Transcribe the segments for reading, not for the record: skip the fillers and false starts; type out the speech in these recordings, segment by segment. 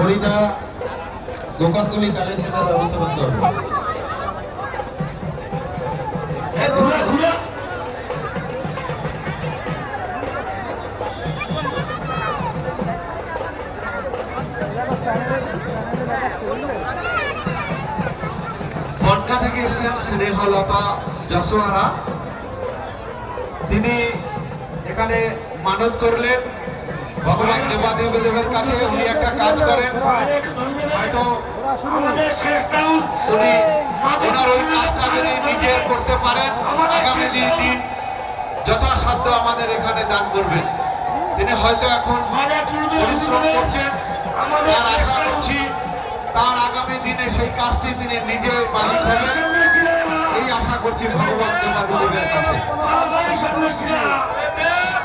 হরিদা দোকানগুলি কালেকশনের ব্যবস্থা করতে হবে। বনগা থেকে এসেছেন স্নেহলতা জাসোয়ারা, তিনি এখানে মানত করলেন ভগবান দেবাদেবের কাছে। উনি একটা কাজ করেন, হয়তো উনি ওনার ওই কাজটা যদি নিজের করতে পারেন আগামী দিন যথাসাধ্য আমাদের এখানে দান করবেন। তিনি হয়তো এখন পরিশ্রম করছেন, তার আশা করছি তার আগামী দিনে সেই কাজটি তিনি নিজে মালিক হবেন, এই আশা করছি ভগবান দেবাদিদেবের কাছে।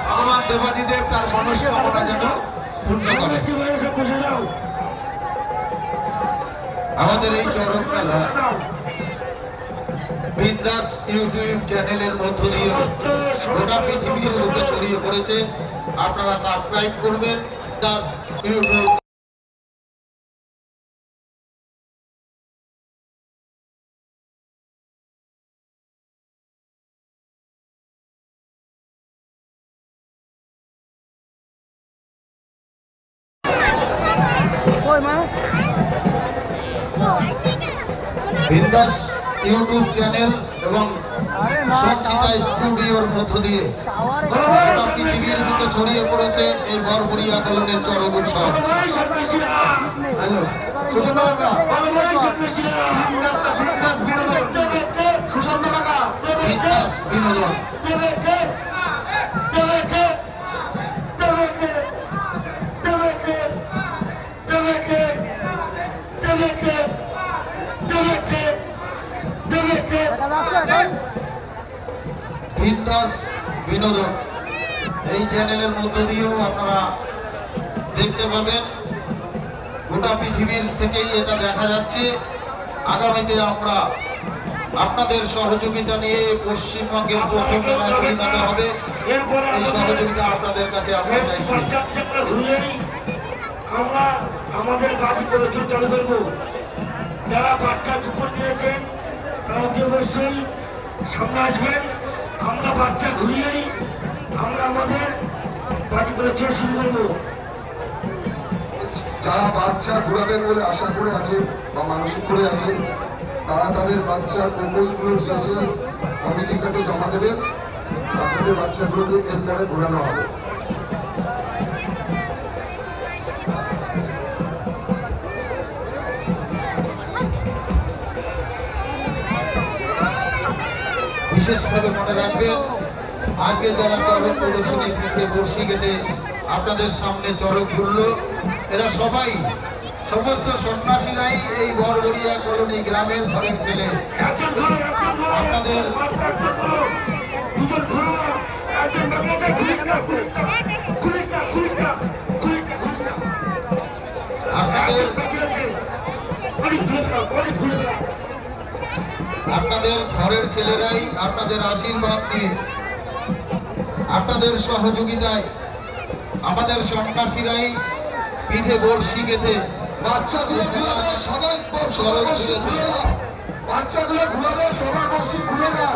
ভগবান দেবাদিদেব তার সমস্যা যেন পূর্ণ করে। আমাদের এই চরম মেলা বিন্দাস ইউটিউব চ্যানেলের মধ্য দিয়ে গোটা পৃথিবীর বুকে ছড়িয়ে পড়েছে। আপনারা সাবস্ক্রাইব করবেন বিন্দাস ইউটিউব। বিন্দাস ইউটিউব চ্যানেল এবং সঞ্চিতা স্টুডিওর মধ্য দিয়ে গোটা পৃথিবীর মধ্যে ছড়িয়ে পড়েছে এই বরবরিয়া কলোনির চরম উৎসব। বিনোদন বিন্দাস বিনোদন এই চ্যানেলের মধ্য দিয়েও আপনারা দেখতে পাবেন। গোটা পৃথিবীর থেকেই এটা দেখা যাচ্ছে। আগামীতে আমরা আপনাদের সহযোগিতা নিয়ে পশ্চিমবঙ্গের প্রথম মেলা পরিণত হবে, এই সহযোগিতা আপনাদের কাছে আমরা চাইছি। আমরা আমাদের বাজি প্রদর্শন চালু করবো। যারা বাচ্চা কুপন নিয়েছেন তারা অতি অবশ্যই সামনে আসবেন। আমরা বাচ্চা ঘুরিয়েই আমরা আমাদের বাজি প্রদর্শন শুরু করবো। যারা বাচ্চা ঘুরাবেন বলে আশা করে আছে বা মানসিক করে আছে, তারা তাদের বাচ্চা প্রকল্পগুলো এসে কমিটির কাছে জমা দেবেন। আপনাদের বাচ্চাগুলোকে এরপরে ঘোরানো হবে। বিশেষভাবে মনে রাখবেন, আজকে যারা চরক প্রদর্শনী পিঠে বর্ষি কেটে আপনাদের সামনে চরক ঘুরল, এরা সবাই সমস্ত সন্ন্যাসীরাই এই বরবরিয়া কলোনি গ্রামের ঘরের ছেলে। আপনাদের আপনাদের ঘরের ছেলেরাই আপনাদের আশীর্বাদ দিয়ে, আপনাদের সহযোগিতায় আমাদের সন্ন্যাসীরাই পিঠে বর্ষি গেঁথে বাচ্চাগুলো ঘুরাবে, সবাই বাচ্চাগুলো ঘুরাবে, সবার বর্ষি খুলে না।